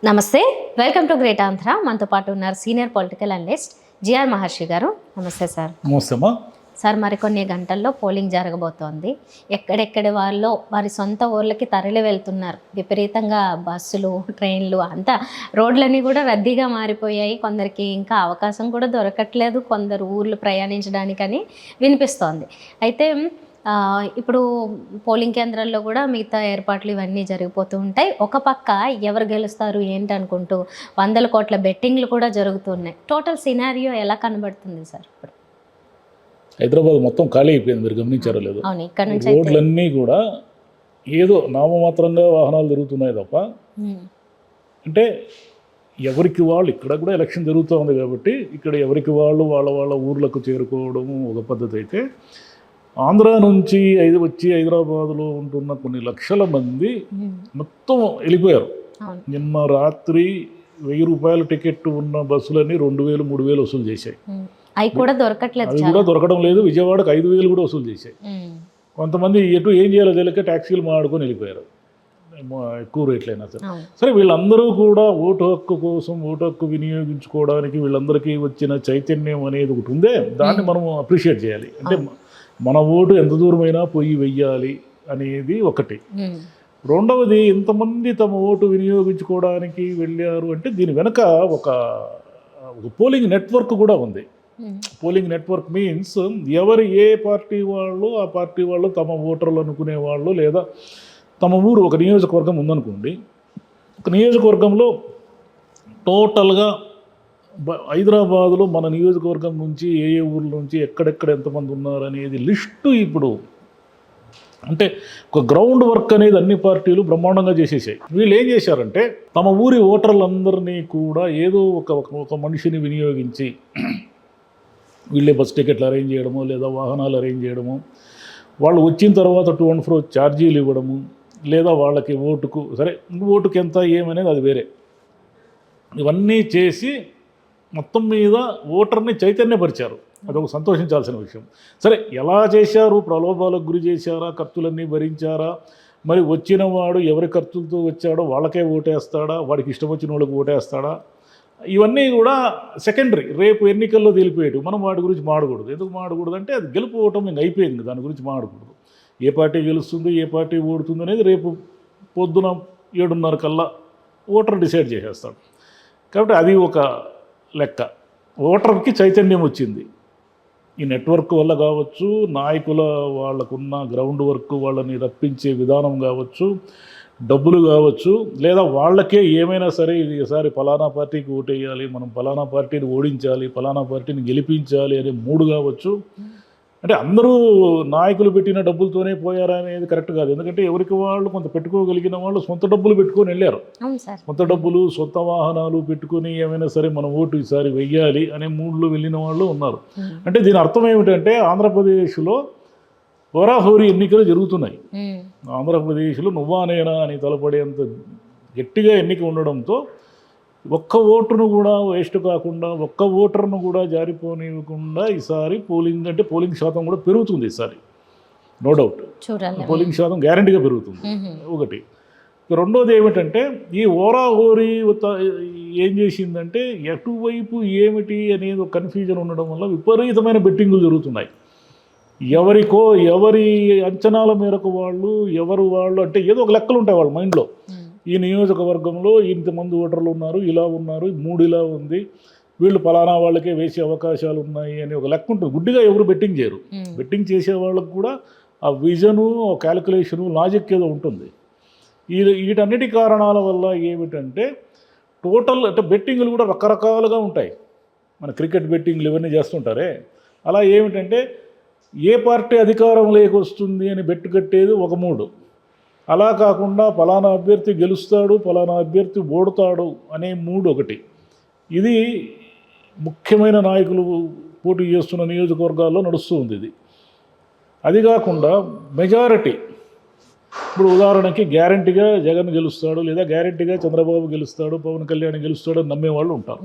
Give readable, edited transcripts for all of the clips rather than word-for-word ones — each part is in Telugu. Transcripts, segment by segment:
నమస్తే, వెల్కమ్ టు గ్రేట్ ఆంధ్ర. మనతో పాటు ఉన్నారు సీనియర్ పొలిటికల్ అనలిస్ట్ జిఆర్ మహర్షి గారు. నమస్తే సార్. నమస్తేమ్మా. సార్, మరికొన్ని గంటల్లో పోలింగ్ జరగబోతోంది. ఎక్కడెక్కడి వాళ్ళు వారి సొంత ఊర్లకి తరలి వెళ్తున్నారు. విపరీతంగా బస్సులు, ట్రైన్లు అంతా రోడ్లన్నీ కూడా రద్దీగా మారిపోయాయి. కొందరికి ఇంకా అవకాశం కూడా దొరకట్లేదు కొందరు ఊర్లు ప్రయాణించడానికని వినిపిస్తోంది. అయితే ఇప్పుడు పోలింగ్ కేంద్రాల్లో కూడా మిగతా ఏర్పాట్లు ఇవన్నీ జరిగిపోతూ ఉంటాయి. ఒక పక్క ఎవరు గెలుస్తారు ఏంటి అనుకుంటూ 100 కోట్ల బెట్టింగ్లు కూడా జరుగుతున్నాయి. టోటల్ సినారియో ఎలా కనబడుతుంది సార్ ఇప్పుడు? హైదరాబాద్ మొత్తం ఖాళీ అయిపోయింది, మీరు గమనించారో లేదు. అవును, ఇక్కడ నుంచి రోడ్లన్నీ కూడా ఏదో నామమాత్రంగా వాహనాలు తిరుగుతున్నాయి తప్ప, అంటే ఎవరికి వాళ్ళు, ఇక్కడ కూడా ఎలక్షన్ జరుగుతూ ఉంది కాబట్టి ఇక్కడ ఎవరికి వాళ్ళు వాళ్ళ వాళ్ళ ఊర్లకు చేరుకోవడం ఒక పద్ధతి అయితే, ఆంధ్ర నుంచి వచ్చి హైదరాబాద్లో ఉంటున్న కొన్ని లక్షల మంది మొత్తం వెళ్ళిపోయారు. నిన్న రాత్రి 1000 రూపాయల టికెట్ ఉన్న బస్సులన్నీ 2000, 3000 వసూలు చేశాయి. అవి కూడా దొరకట్లేదు, అది కూడా దొరకడం లేదు. విజయవాడకు 5000 కూడా వసూలు చేశాయి. కొంతమంది ఎటు ఏం చేయాలో తెలియక ట్యాక్సీలు మాడుకొని వెళ్ళిపోయారు, ఎక్కువ రేట్లైనా సరే. సరే, వీళ్ళందరూ కూడా ఓటు హక్కు కోసం, ఓటు హక్కు వినియోగించుకోవడానికి వీళ్ళందరికీ వచ్చిన చైతన్యం అనేది ఒకటి ఉందే, దాన్ని మనం అప్రిషియేట్ చేయాలి. అంటే మన ఓటు ఎంత దూరమైనా పోయి వెయ్యాలి అనేది ఒకటి. రెండవది, ఇంతమంది తమ ఓటు వినియోగించుకోవడానికి వెళ్ళారు అంటే దీని వెనక ఒక పోలింగ్ నెట్వర్క్ కూడా ఉంది. పోలింగ్ నెట్వర్క్ మీన్స్ ఎవరు ఏ పార్టీ వాళ్ళు ఆ పార్టీ వాళ్ళు తమ ఓటర్లు అనుకునే వాళ్ళు, లేదా తమ ఊరు ఒక నియోజకవర్గం ఉందనుకోండి, ఒక నియోజకవర్గంలో టోటల్గా హైదరాబాదులో మన నియోజకవర్గం నుంచి ఏ ఊర్ల నుంచి ఎక్కడెక్కడ ఎంతమంది ఉన్నారు అనేది లిస్టు ఇప్పుడు, అంటే ఒక గ్రౌండ్ వర్క్ అనేది అన్ని పార్టీలు బ్రహ్మాండంగా చేసేసాయి. వీళ్ళు ఏం చేశారంటే తమ ఊరి ఓటర్లందరినీ కూడా ఏదో ఒక మనిషిని వినియోగించి వీళ్ళే బస్ టికెట్లు అరేంజ్ చేయడము, లేదా వాహనాలు అరేంజ్ చేయడము, వాళ్ళు వచ్చిన తర్వాత 2 and 4 ఛార్జీలు ఇవ్వడము, లేదా వాళ్ళకి ఓటుకి ఎంత ఏమనేది అది వేరే, ఇవన్నీ చేసి మొత్తం మీద ఓటర్ని చైతన్యపరిచారు. అదొక సంతోషించాల్సిన విషయం. సరే, ఎలా చేశారు? ప్రలోభాలకు గురి చేశారా? ఖర్చులన్నీ భరించారా? మరి వచ్చిన వాడు ఎవరి ఖర్చులతో వచ్చాడో వాళ్ళకే ఓటేస్తాడా? వాడికి ఇష్టం వచ్చిన వాళ్ళకి ఓటేస్తాడా? ఇవన్నీ కూడా సెకండరీ, రేపు ఎన్నికల్లో తెలిపేయటం. మనం వాటి గురించి మాడకూడదు. ఎందుకు మాడకూడదు అంటే అది గెలుపోవటం ఇంక అయిపోయింది, దాని గురించి మాడకూడదు. ఏ పార్టీ గెలుస్తుంది, ఏ పార్టీ ఓడుతుంది అనేది రేపు పొద్దున 7:30 కల్లా ఓటర్ డిసైడ్ చేసేస్తాడు. కాబట్టి అది ఒక లెక్క. ఓటర్కి చైతన్యం వచ్చింది ఈ నెట్వర్క్ వల్ల కావచ్చు, నాయకుల వాళ్ళకున్న గ్రౌండ్ వర్క్, వాళ్ళని రప్పించే విధానం కావచ్చు, డబ్బులు కావచ్చు, లేదా వాళ్ళకే ఏమైనా సరే ఈసారి ఫలానా పార్టీకి ఓటేయాలి, మనం ఫలానా పార్టీని ఓడించాలి, ఫలానా పార్టీని గెలిపించాలి అనే మూడు కావచ్చు. అంటే అందరూ నాయకులు పెట్టిన డబ్బులతోనే పోయారా అనేది కరెక్ట్ కాదు. ఎందుకంటే ఎవరికి వాళ్ళు కొంత పెట్టుకోగలిగిన వాళ్ళు సొంత డబ్బులు పెట్టుకొని వెళ్ళారు. సొంత డబ్బులు, సొంత వాహనాలు పెట్టుకుని ఏమైనా సరే మన ఓటు ఈసారి వెయ్యాలి అనే మూడ్లో వెళ్ళిన వాళ్ళు ఉన్నారు. అంటే దీని అర్థం ఏమిటంటే ఆంధ్రప్రదేశ్లో హోరాహోరీ ఎన్నికలు జరుగుతున్నాయి. ఆంధ్రప్రదేశ్లో నువ్వా నేనా అని తలపడేంత గట్టిగా ఎన్నిక ఉండడంతో ఒక్క ఓటును కూడా వేస్ట్ కాకుండా, ఒక్క ఓటర్ను కూడా జారిపోనివ్వకుండా ఈసారి పోలింగ్ శాతం కూడా పెరుగుతుంది. ఈసారి నో డౌట్ పోలింగ్ శాతం గ్యారంటీగా పెరుగుతుంది, ఒకటి. రెండోది ఏమిటంటే ఈ ఓరాహోరీ ఏం చేసిందంటే ఎటువైపు ఏమిటి అనేది ఒక కన్ఫ్యూజన్ ఉండడం వల్ల విపరీతమైన బెట్టింగులు జరుగుతున్నాయి. ఎవరి అంచనాల మేరకు వాళ్ళు అంటే ఏదో ఒక లెక్కలు ఉంటాయి వాళ్ళ మైండ్లో. ఈ నియోజకవర్గంలో ఇంతమంది ఓటర్లు ఉన్నారు, ఇలా ఉన్నారు, 3 ఇలా ఉంది, వీళ్ళు ఫలానా వాళ్ళకే వేసే అవకాశాలు ఉన్నాయి అని ఒక లెక్క ఉంటుంది. గుడ్డిగా ఎవరు బెట్టింగ్ చేయరు. బెట్టింగ్ చేసే వాళ్ళకు కూడా ఆ విజను, క్యాలిక్యులేషను, లాజిక్ ఏదో ఉంటుంది. వీటన్నిటి కారణాల వల్ల ఏమిటంటే టోటల్ అంటే బెట్టింగ్లు కూడా రకరకాలుగా ఉంటాయి. మన క్రికెట్ బెట్టింగ్లు ఇవన్నీ చేస్తుంటారే, అలా ఏమిటంటే ఏ పార్టీ అధికారంలోకి వస్తుంది అని బెట్టు కట్టేది ఒక మూడు, అలా కాకుండా ఫలానా అభ్యర్థి గెలుస్తాడు, ఫలానా అభ్యర్థి ఓడుతాడు అనే మూడు ఒకటి. ఇది ముఖ్యమైన నాయకులు పోటీ చేస్తున్న నియోజకవర్గాల్లో నడుస్తూ ఉంది ఇది. అది కాకుండా మెజారిటీ, ఇప్పుడు ఉదాహరణకి గ్యారంటీగా జగన్ గెలుస్తాడు, లేదా గ్యారంటీగా చంద్రబాబు గెలుస్తాడు, పవన్ కళ్యాణ్ గెలుస్తాడు అని నమ్మేవాళ్ళు ఉంటారు.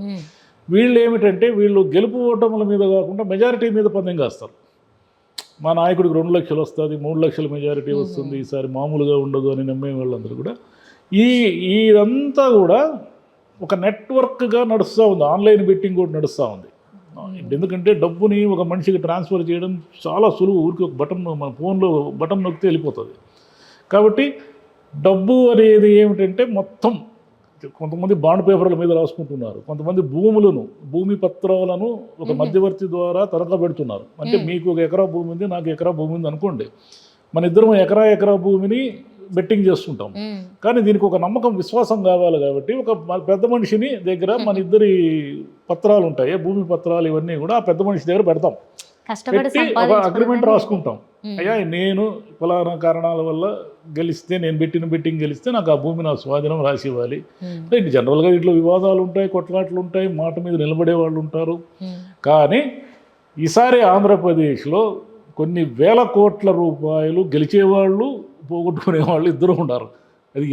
వీళ్ళు ఏమిటంటే వీళ్ళు గెలుపు ఓటముల మీద కాకుండా మెజారిటీ మీద పందెం కాస్తారు. మా నాయకుడికి 2 లక్షలు వస్తుంది, 3 లక్షల మెజారిటీ వస్తుంది, ఈసారి మామూలుగా ఉండదు అని నమ్మే వాళ్ళందరూ కూడా ఇదంతా కూడా ఒక నెట్వర్క్గా నడుస్తూ ఉంది, ఆన్లైన్ బెట్టింగ్ కూడా నడుస్తూ ఉంది. ఎందుకంటే డబ్బుని ఒక మనిషికి ట్రాన్స్ఫర్ చేయడం చాలా సులువు, ఊరికి ఒక బటన్, మన ఫోన్లో బటన్ నొక్కితే వెళ్ళిపోతుంది. కాబట్టి డబ్బు అనేది ఏమిటంటే మొత్తం కొంతమంది బాండ్ పేపర్ల మీద రాసుకుంటున్నారు, కొంతమంది భూమి పత్రాలను ఒక మధ్యవర్తి ద్వారా తనఖా పెడుతున్నారు. అంటే మీకు ఒక ఎకరా భూమి ఉంది, నాకు ఎకరా భూమి ఉంది అనుకోండి, మన ఇద్దరం ఎకరా భూమిని బెట్టింగ్ చేస్తుంటాం. కానీ దీనికి ఒక నమ్మకం, విశ్వాసం కావాలి. కాబట్టి ఒక పెద్ద మనిషిని దగ్గర మన ఇద్దరి పత్రాలు ఉంటాయి, భూమి పత్రాలు, ఇవన్నీ కూడా ఆ పెద్ద మనిషి దగ్గర పెడతాం, పెట్టి ఒక అగ్రిమెంట్ రాసుకుంటాం. అయ్యా నేను ఫలానా కారణాల వల్ల గెలిస్తే, నేను బెట్టింగ్ గెలిస్తే నాకు ఆ భూమి నా స్వాధీనం రాసి ఇవ్వాలి. జనరల్గా ఇంట్లో వివాదాలు ఉంటాయి, కొట్లాట్లు ఉంటాయి, మాట మీద నిలబడే వాళ్ళు ఉంటారు. కానీ ఈసారి ఆంధ్రప్రదేశ్లో కొన్ని వేల కోట్ల రూపాయలు గెలిచేవాళ్ళు, పోగొట్టుకునే వాళ్ళు ఇద్దరు ఉన్నారు. అది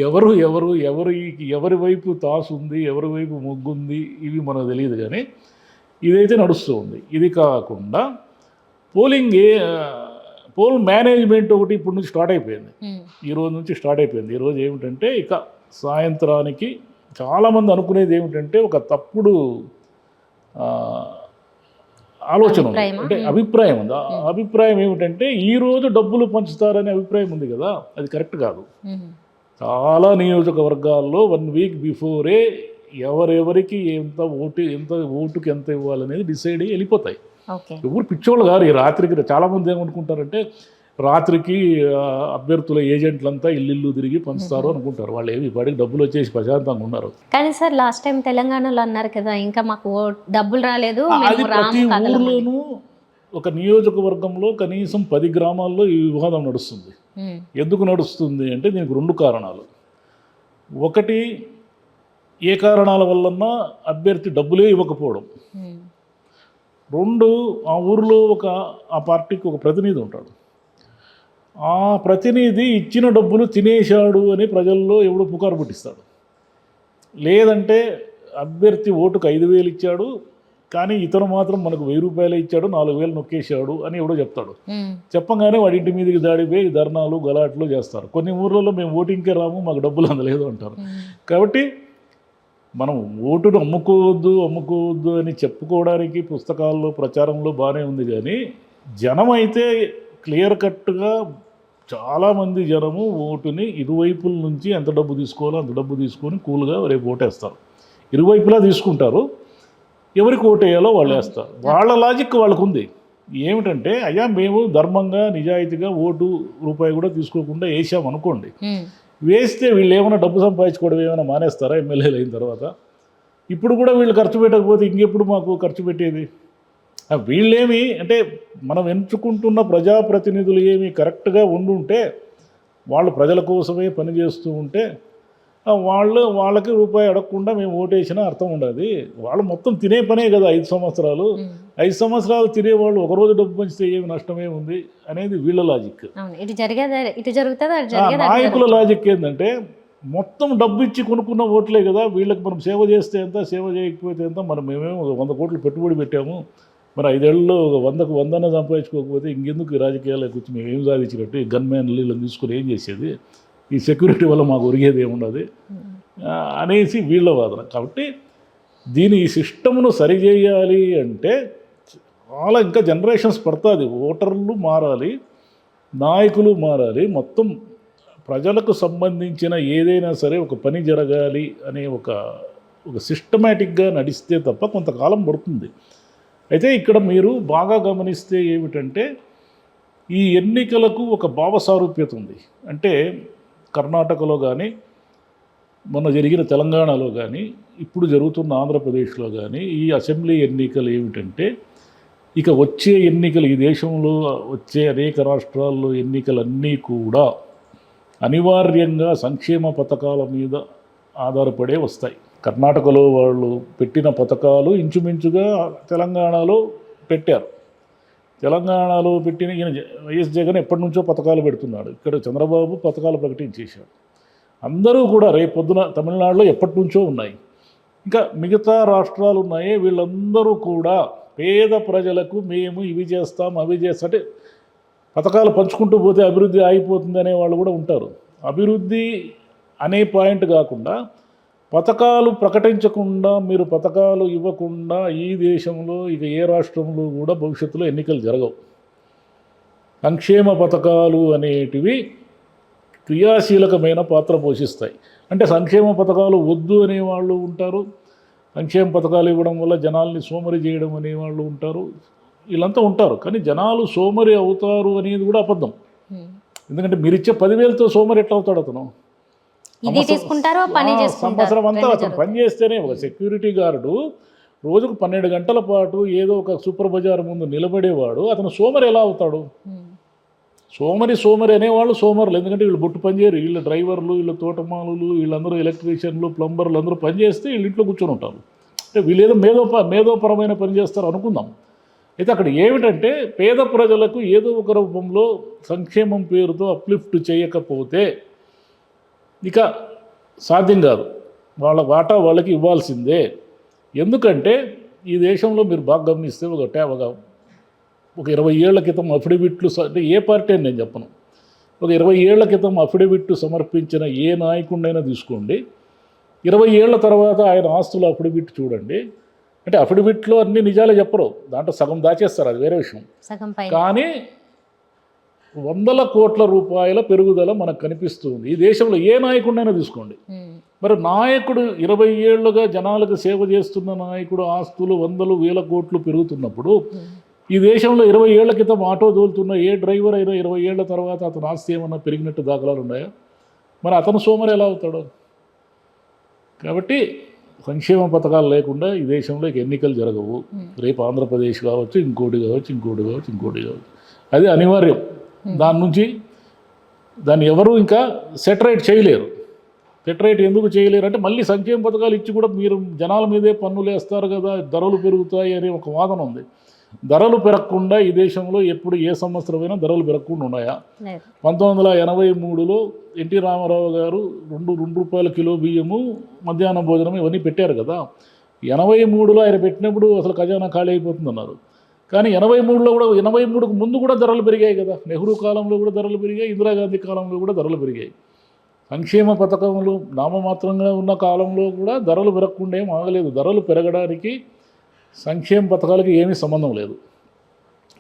ఎవరి వైపు తాసు ఉంది, ఎవరి వైపు మొగ్గుంది, ఇవి మనకు తెలియదు. కానీ ఇదైతే నడుస్తూ ఉంది. ఇది కాకుండా పోల్ మేనేజ్మెంట్ ఒకటి ఇప్పుడు నుంచి స్టార్ట్ అయిపోయింది, ఈ రోజు నుంచి స్టార్ట్ అయిపోయింది. ఈరోజు ఏమిటంటే ఇక సాయంత్రానికి చాలామంది అనుకునేది ఏమిటంటే ఒక తప్పుడు ఆలోచన ఉంది, అంటే అభిప్రాయం ఉంది. అభిప్రాయం ఏమిటంటే ఈరోజు డబ్బులు పంచుతారనే అభిప్రాయం ఉంది కదా, అది కరెక్ట్ కాదు. చాలా నియోజకవర్గాల్లో 1 వీక్ బిఫోరే ఎవరెవరికి ఎంత ఓటుకి ఎంత ఇవ్వాలనేది డిసైడ్ అయ్యి వెళ్ళిపోతాయి. ఎవరు పిచ్చోళ్ళు గారు. ఈ రాత్రికి చాలామంది ఏమనుకుంటారంటే రాత్రికి అభ్యర్థుల ఏజెంట్లంతా ఇల్లు తిరిగి పంచుతారు అనుకుంటారు. వాళ్ళు ఏమి వాడికి డబ్బులు వచ్చేసి ప్రశాంతంగా ఉన్నారు. కానీ సార్ లాస్ట్ టైం తెలంగాణలో అన్నారు కదా, ఇంకా మాకు డబ్బులు రాలేదు. అది ప్రతి ఊర్లోనూ ఒక నియోజకవర్గంలో కనీసం 10 గ్రామాల్లో ఈ వివాదం నడుస్తుంది. ఎందుకు నడుస్తుంది అంటే దీనికి 2 కారణాలు. ఒకటి, ఏ కారణాల వల్లన్నా అభ్యర్థి డబ్బులే ఇవ్వకపోవడం. 2, ఆ ఊరిలో ఆ పార్టీకి ఒక ప్రతినిధి ఉంటాడు, ఆ ప్రతినిధి ఇచ్చిన డబ్బులు తినేశాడు అని ప్రజల్లో ఎవడో పుకారు పుట్టిస్తాడు. లేదంటే అభ్యర్థి ఓటుకు 5,000 ఇచ్చాడు, కానీ ఇతను మాత్రం మనకు 1,000 రూపాయలు ఇచ్చాడు, 4,000 నొక్కేశాడు అని ఎవడో చెప్తాడు. చెప్పగానే వాడి ఇంటి మీదకి దాడిపోయి ధర్నాలు గలాట్లు చేస్తారు. కొన్ని ఊర్లలో మేము ఓటింగ్కే రాము, మాకు డబ్బులు అందలేదు అంటారు. కాబట్టి మనం ఓటును అమ్ముకోవద్దు అని చెప్పుకోవడానికి పుస్తకాల్లో ప్రచారంలో బాగానే ఉంది. కానీ జనం అయితే క్లియర్ కట్గా చాలామంది జనము ఓటుని ఇరువైపుల నుంచి ఎంత డబ్బు తీసుకోవాలో అంత డబ్బు తీసుకొని కూల్గా రేపు ఓటేస్తారు. ఇరువైపులా తీసుకుంటారు, ఎవరికి ఓటేయాలో వాళ్ళు వేస్తారు. వాళ్ళ లాజిక్ వాళ్ళకు ఉంది. ఏమిటంటే అయ్యా మేము ధర్మంగా నిజాయితీగా ఓటు రూపాయి కూడా తీసుకోకుండా వేసామనుకోండి, వేస్తే వీళ్ళు ఏమైనా డబ్బు సంపాదించుకోవడం ఏమైనా మానేస్తారా ఎమ్మెల్యేలు అయిన తర్వాత? ఇప్పుడు కూడా వీళ్ళు ఖర్చు పెట్టకపోతే ఇంకెప్పుడు మాకు ఖర్చు పెట్టేది? వీళ్ళేమి అంటే మనం ఎంచుకుంటున్న ప్రజాప్రతినిధులు ఏమి కరెక్ట్గా ఉండుంటే, వాళ్ళు ప్రజల కోసమే పనిచేస్తూ ఉంటే వాళ్ళకి రూపాయి అడగకుండా మేము ఓటేసినా అర్థం ఉండదు. వాళ్ళు మొత్తం తినే పనే కదా 5 సంవత్సరాలు. 5 సంవత్సరాలు తినేవాళ్ళు ఒకరోజు డబ్బు పంచితే ఏమి నష్టమే ఉంది అనేది వీళ్ళ లాజిక్. నాయకుల లాజిక్ ఏంటంటే మొత్తం డబ్బు ఇచ్చి కొనుక్కున్న ఓట్లే కదా, వీళ్ళకి మనం సేవ చేస్తే ఎంత, సేవ చేయకపోతే ఎంత, మనం మేమేమో 100 కోట్లు పెట్టుబడి పెట్టాము, మరి 5 ఏళ్ళలో 100కు 100 సంపాదించుకోకపోతే ఇంకెందుకు ఈ రాజకీయాలకు వచ్చి మేము ఏం సాధించినట్టు, ఈ గన్మ్యాన్లు వీళ్ళని తీసుకుని ఏం చేసేది, ఈ సెక్యూరిటీ వల్ల మాకు ఒరిగేది ఏముండదు అనేసి వీళ్ళ వాదన. కాబట్టి ఈ సిస్టమ్ను సరిచేయాలి అంటే చాలా ఇంకా జనరేషన్స్ పడుతుంది. ఓటర్లు మారాలి, నాయకులు మారాలి, మొత్తం ప్రజలకు సంబంధించిన ఏదైనా సరే ఒక పని జరగాలి అనే ఒక సిస్టమేటిక్గా నడిస్తే తప్ప కొంతకాలం పడుతుంది. అయితే ఇక్కడ మీరు బాగా గమనిస్తే ఏమిటంటే ఈ ఎన్నికలకు ఒక భావసారూప్యత ఉంది. అంటే కర్ణాటకలో కానీ, మొన్న జరిగిన తెలంగాణలో కానీ, ఇప్పుడు జరుగుతున్న ఆంధ్రప్రదేశ్లో కానీ ఈ అసెంబ్లీ ఎన్నికలు ఏమిటంటే ఇక వచ్చే ఎన్నికలు, ఈ దేశంలో వచ్చే అనేక రాష్ట్రాల్లో ఎన్నికలన్నీ కూడా అనివార్యంగా సంక్షేమ పథకాల మీద ఆధారపడే వస్తాయి. కర్ణాటకలో వాళ్ళు పెట్టిన పథకాలు ఇంచుమించుగా తెలంగాణలో పెట్టారు. తెలంగాణలో పెట్టిన ఈయన వైఎస్ జగన్ ఎప్పటి నుంచో పథకాలు పెడుతున్నాడు. ఇక్కడ చంద్రబాబు పథకాలు ప్రకటించేశాడు. అందరూ కూడా రేపు పొద్దున తమిళనాడులో ఎప్పటి నుంచో ఉన్నాయి. ఇంకా మిగతా రాష్ట్రాలు ఉన్నాయి, వీళ్ళందరూ కూడా పేద ప్రజలకు మేము ఇవి చేస్తాం అవి చేస్తాం అంటే పథకాలు పంచుకుంటూ పోతే అభివృద్ధి ఆగిపోతుంది అనే వాళ్ళు కూడా ఉంటారు. అభివృద్ధి అనే పాయింట్ కాకుండా పథకాలు ప్రకటించకుండా, మీరు పథకాలు ఇవ్వకుండా ఈ దేశంలో ఇక ఏ రాష్ట్రంలో కూడా భవిష్యత్తులో ఎన్నికలు జరగవు. సంక్షేమ పథకాలు అనేటివి క్రియాశీలకమైన పాత్ర పోషిస్తాయి. అంటే సంక్షేమ పథకాలు వద్దు అనేవాళ్ళు ఉంటారు, సంక్షేమ పథకాలు ఇవ్వడం వల్ల జనాల్ని సోమరి చేయడం అనేవాళ్ళు ఉంటారు, వీళ్ళంతా ఉంటారు. కానీ జనాలు సోమరి అవుతారు అనేది కూడా అబద్ధం. ఎందుకంటే మీరు ఇచ్చే 10,000తో సోమరి ఎట్లా అవుతాడు అతను? సంవత్సరం అంతా అతను పని చేస్తేనే. ఒక సెక్యూరిటీ గార్డు రోజుకు 12 గంటల పాటు ఏదో ఒక సూపర్ బజార్ ముందు నిలబడేవాడు, అతను సోమరి ఎలా అవుతాడు? సోమరి అనేవాళ్ళు సోమరులు. ఎందుకంటే వీళ్ళు బొట్టు పనిచేయరు, వీళ్ళు డ్రైవర్లు, వీళ్ళు తోటమాలులు, వీళ్ళందరూ ఎలక్ట్రీషియన్లు, ప్లంబర్లు అందరూ పని చేస్తే వీళ్ళు ఇంట్లో కూర్చొని ఉంటారు. అంటే వీళ్ళు ఏదో మేధోపరమైన పని చేస్తారు అనుకుందాం. అయితే అక్కడ ఏమిటంటే పేద ప్రజలకు ఏదో ఒక రూపంలో సంక్షేమం పేరుతో అప్లిఫ్ట్ చేయకపోతే ఇక సాధ్యం కాదు. వాళ్ళ వాటా వాళ్ళకి ఇవ్వాల్సిందే. ఎందుకంటే ఈ దేశంలో మీరు బాగా గమనిస్తే ఒక 20 ఏళ్ల క్రితం అఫిడవిట్లు, అంటే ఏ పార్టీ అని నేను చెప్పను, ఒక 20 ఏళ్ల క్రితం అఫిడవిట్ సమర్పించిన ఏ నాయకుడినైనా తీసుకోండి, 20 ఏళ్ల తర్వాత ఆయన ఆస్తుల అఫిడవిట్ చూడండి. అంటే అఫిడవిట్లో అన్ని నిజాలే చెప్పరు, దాంట్లో సగం దాచేస్తారు, అది వేరే విషయం. కానీ 100 కోట్ల రూపాయల పెరుగుదల మనకు కనిపిస్తుంది. ఈ దేశంలో ఏ నాయకుడినైనా తీసుకోండి. మరి నాయకుడు 20 ఏళ్లుగా జనాలకు సేవ చేస్తున్న నాయకుడు ఆస్తులు 100,000 కోట్లు పెరుగుతున్నప్పుడు, ఈ దేశంలో 20 ఏళ్ల క్రితం ఆటో తోలుతున్న ఏ డ్రైవర్ అయినా 20 ఏళ్ల తర్వాత అతను ఆస్తి ఏమన్నా పెరిగినట్టు దాఖలాలు ఉన్నాయా? మరి అతను సోమరి ఎలా అవుతాడు? కాబట్టి సంక్షేమ పథకాలు లేకుండా ఈ దేశంలో ఎన్నికలు జరగవు. రేపు ఆంధ్రప్రదేశ్ కావచ్చు, ఇంకోటి కావచ్చు. అది అనివార్యం. దాన్ని ఎవరు ఇంకా సెటరేట్ చేయలేరు. ఎందుకు చేయలేరు అంటే మళ్ళీ సంక్షేమ పథకాలు ఇచ్చి కూడా మీరు జనాల మీదే పన్నులు వేస్తారు కదా, ధరలు పెరుగుతాయి అనే ఒక వాదన ఉంది. ధరలు పెరగకుండా ఈ దేశంలో ఎప్పుడు ఏ సంవత్సరమైనా ధరలు పెరగకుండా ఉన్నాయా? 1983లో ఎన్టీ రామారావు గారు 2 రూపాయల కిలో బియ్యము, మధ్యాహ్న భోజనం ఇవన్నీ పెట్టారు కదా. 83లో ఆయన పెట్టినప్పుడు అసలు ఖజానా ఖాళీ అయిపోతుందన్నారు. కానీ 83కు ముందు కూడా ధరలు పెరిగాయి కదా. నెహ్రూ కాలంలో కూడా ధరలు పెరిగాయి, ఇందిరాగాంధీ కాలంలో కూడా ధరలు పెరిగాయి. సంక్షేమ పథకములు నామమాత్రంగా ఉన్న కాలంలో కూడా ధరలు పెరగకుండా ఏం ఆగలేదు. ధరలు పెరగడానికి సంక్షేమ పథకాలకి ఏమీ సంబంధం లేదు.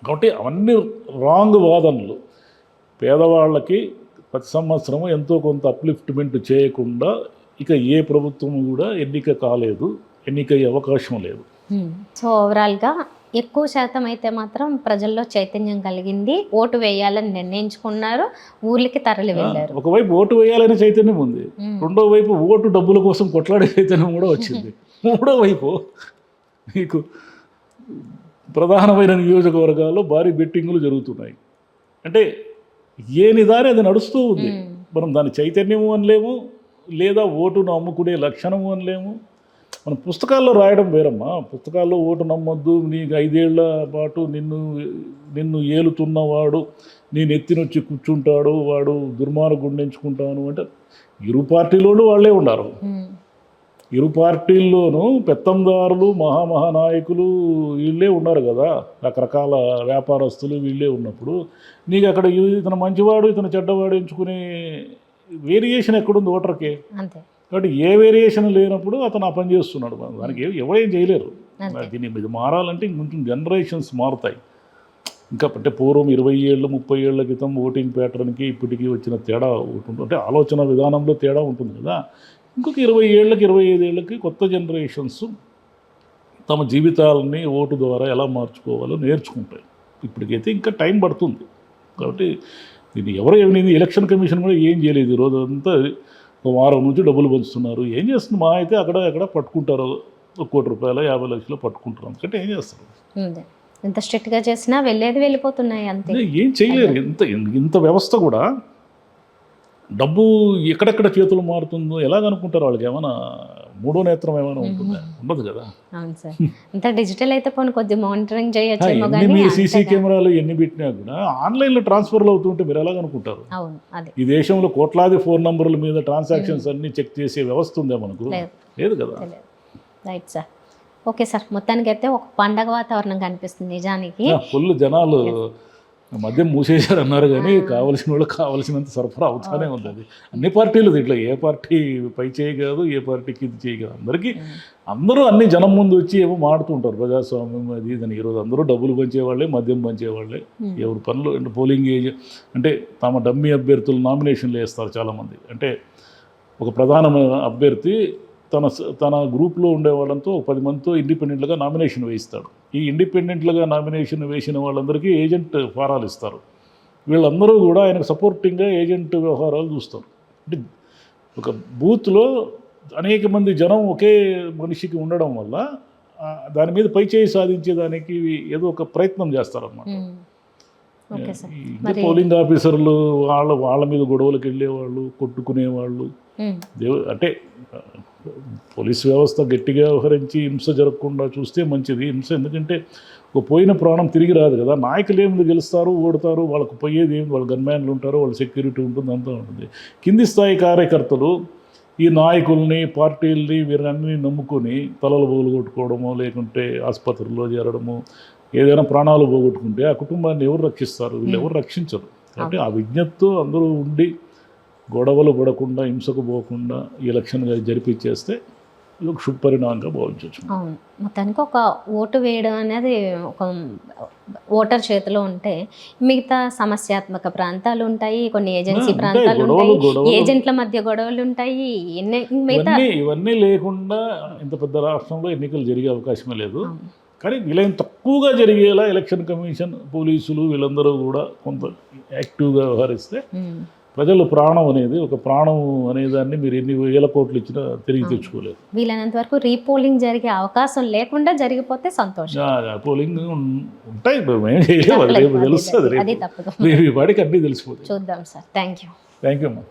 కాబట్టి అవన్నీ రాంగ్ వాదనలు. పేదవాళ్ళకి ప్రతి సంవత్సరము ఎంతో కొంత అప్లిఫ్ట్మెంట్ చేయకుండా ఇక ఏ ప్రభుత్వం కూడా ఎన్నిక కాలేదు, ఎన్నికయ్యే అవకాశం లేదు. సో ఓవరాల్గా ఎక్కువ శాతం అయితే మాత్రం ప్రజల్లో చైతన్యం కలిగింది, ఓటు వేయాలని నిర్ణయించుకున్నారు, ఊర్లకి తరలి వెళ్ళారు. ఒకవైపు ఓటు వేయాలనే చైతన్యం ఉంది, రెండో వైపు ఓటు డబ్బుల కోసం కొట్లాడే చైతన్యం కూడా వచ్చింది. మూడో వైపు మీకు ప్రధానమైన నియోజకవర్గాల్లో భారీ బెట్టింగులు జరుగుతున్నాయి. అంటే ఏని దారి అది నడుస్తూ ఉంది. మనం దాని చైతన్యము అనలేము, లేదా ఓటును అమ్ముకునే లక్షణము అనలేము. మనం పుస్తకాల్లో రాయడం వేరమ్మా. పుస్తకాల్లో ఓటు నమ్మొద్దు, నీకు 5 ఏళ్ల పాటు నిన్ను ఏలుతున్నవాడు నీ నెత్తినొచ్చి కూర్చుంటాడు, వాడు దుర్మార్గుడిని ఎంచుకుంటాను అంటే ఇరు పార్టీలోనూ వాళ్ళే ఉన్నారు. ఇరు పార్టీల్లోనూ పెత్తందారులు, మహానాయకులు వీళ్ళే ఉన్నారు కదా. రకరకాల వ్యాపారస్తులు వీళ్ళే ఉన్నప్పుడు నీకు అక్కడ ఇతను మంచివాడు ఇతను చెడ్డవాడు ఎంచుకునే వేరియేషన్ ఎక్కడుంది ఓటర్కి? కాబట్టి ఏ వేరియేషన్ లేనప్పుడు అతను ఆ పని చేస్తున్నాడు. దానికి ఎవరేం చేయలేరు. దీన్ని ఇది మారాలంటే ఇంకొంచెం జనరేషన్స్ మారుతాయి. ఇంకా అంటే పూర్వం 20 ఏళ్ళు 30 ఏళ్ల క్రితం ఓటింగ్ ప్యాటర్న్కి ఇప్పటికీ వచ్చిన తేడా ఉంటుంది. అంటే ఆలోచన విధానంలో తేడా ఉంటుంది కదా. ఇంకొక 20 ఏళ్ళకి 25 ఏళ్ళకి కొత్త జనరేషన్స్ తమ జీవితాలని ఓటు ద్వారా ఎలా మార్చుకోవాలో నేర్చుకుంటాయి. ఇప్పటికైతే ఇంకా టైం పడుతుంది. కాబట్టి దీన్ని ఎవరు ఏమైంది, ఎలక్షన్ కమిషన్ కూడా ఏం చేయలేదు. ఈరోజు అంతా ఒక వారం నుంచి డబ్బులు పంచుతున్నారు. ఏం చేస్తుంది? మా అయితే అక్కడ పట్టుకుంటారు, 1 కోటి రూపాయలు 50 లక్షలు పట్టుకుంటారు. అంటే ఏం చేస్తారు? ఎంత స్ట్రిక్ట్గా చేసినా వెళ్ళిపోతున్నాయి అంతే, ఏం చేయలేరు. ఇంత వ్యవస్థ కూడా డబ్బు ఎక్కడెక్కడ చేతులు మారుతుందో ఎలాగనుకుంటారు? వాళ్ళకి ఏమైనా మూడో నేత్రం ఏమైనా ఉంటుందా? ఉండదు కదా. అవును సార్, అంత డిజిటల్ అయితే పోనీ కొద్ది మానిటరింగ్ చేయొచ్చు. మీరు సీసీ కెమెరాలు ఎన్ని పెట్టినా కూడా ఆన్లైన్లో ట్రాన్స్ఫర్లు అవుతుంటే మీరు ఎలాగనుకుంటారు? ఈ దేశంలో కోట్లాది ఫోన్ నంబర్ల మీద ట్రాన్సాక్షన్స్ అన్ని చెక్ చేసే వ్యవస్థ ఉందే మనకు? లేదు కదా. Right sir. ఓకే సార్, మొత్తానికి అయితే ఒక పండగ వాతావరణం కనిపిస్తుంది నిజానికి. ఫుల్ జనాలు మద్యం మూసేశారు అన్నారు కానీ కావాల్సిన వాళ్ళకి కావాల్సినంత సరఫరా అవుతానే ఉంది. అది అన్ని పార్టీలు ఇట్లా, ఏ పార్టీ పై చేయి కాదు, ఏ పార్టీకి ఇది చేయి కాదు. అందరూ అన్ని జనం ముందు వచ్చి ఏమో మాడుతుంటారు ప్రజాస్వామ్యం అది ఇదని. ఈరోజు అందరూ డబ్బులు పంచేవాళ్ళే, మద్యం పంచేవాళ్ళే. ఎవరి పనులు అంటే పోలింగ్ ఏజ్ అంటే తమ డమ్మీ అభ్యర్థులు నామినేషన్లు వేస్తారు చాలామంది. అంటే ఒక ప్రధాన అభ్యర్థి తన గ్రూప్లో ఉండే వాళ్ళంతో 10 మందితో ఇండిపెండెంట్గా నామినేషన్ వేయిస్తాడు. ఈ ఇండిపెండెంట్లుగా నామినేషన్ వేసిన వాళ్ళందరికీ ఏజెంట్ ఫారాలు ఇస్తారు. వీళ్ళందరూ కూడా ఆయనకు సపోర్టింగ్గా ఏజెంట్ వ్యవహారాలు చూస్తారు. అంటే ఒక బూత్లో అనేక మంది జనం ఒకే మనిషికి ఉండడం వల్ల దాని మీద పైచేయి సాధించేదానికి ఏదో ఒక ప్రయత్నం చేస్తారన్నమాట. ఇంకా పోలింగ్ ఆఫీసర్లు వాళ్ళ మీద గొడవలకు వెళ్ళేవాళ్ళు, కొట్టుకునేవాళ్ళు. అంటే పోలీస్ వ్యవస్థ గట్టిగా వ్యవహరించి హింస జరగకుండా చూస్తే మంచిది. హింస ఎందుకంటే ఒక పోయిన ప్రాణం తిరిగి రాదు కదా. నాయకులు ఏమి గెలుస్తారు, ఓడతారు, వాళ్ళకు పోయేది ఏమి, వాళ్ళ గన్మ్యాన్లు ఉంటారు, వాళ్ళ సెక్యూరిటీ ఉంటుంది, అంతా ఉంటుంది. కింది స్థాయి కార్యకర్తలు ఈ నాయకుల్ని, పార్టీల్ని, వీరన్నీ నమ్ముకొని తలలు పోగొట్టుకోవడమో, లేకుంటే ఆసుపత్రుల్లో చేరడము, ఏదైనా ప్రాణాలు పోగొట్టుకుంటే ఆ కుటుంబాన్ని ఎవరు రక్షిస్తారు? వీళ్ళు ఎవరు రక్షించరు. కాబట్టి ఆ విజ్ఞతతో అందరూ ఉండి గొడవలు పడకుండా, హింసకు పోకుండా ఈ ఎలక్షన్ జరిపించేస్తే ఇది ఒక శుభపరిణామంగా భావించవచ్చు. అవును, మొత్తానికి ఒక ఓటు వేయడం అనేది ఒక ఓటర్ చేతిలో ఉంటే మిగతా సమస్యాత్మక ప్రాంతాలు ఉంటాయి, కొన్ని ఏజెన్సీ ప్రాంతాలు ఉంటాయి, ఏజెంట్ల మధ్య గొడవలు ఉంటాయి. ఇవన్నీ లేకుండా ఇంత పెద్ద రాష్ట్రంలో ఎన్నికలు జరిగే అవకాశమే లేదు. కానీ వీళ్ళని తక్కువగా జరిగేలా ఎలక్షన్ కమిషన్, పోలీసులు వీళ్ళందరూ కూడా కొంత యాక్టివ్గా వ్యవహరిస్తే ప్రజలు ప్రాణం అనేది, ఒక ప్రాణం అనేదాన్ని మీరు ఎన్ని వేల కోట్లు ఇచ్చినా తిరిగి తెచ్చుకోలేదు. వీలైనంత వరకు రీపోలింగ్ జరిగే అవకాశం లేకుండా జరిగిపోతే సంతోషం. పోలింగ్ ఉంటాయి, మేము చేయలేము, అది తెలుస్తుంది, రేపు వాడికి అన్నీ తెలిసిపోతాయి. చూద్దాం సార్. థ్యాంక్ యూ అమ్మా.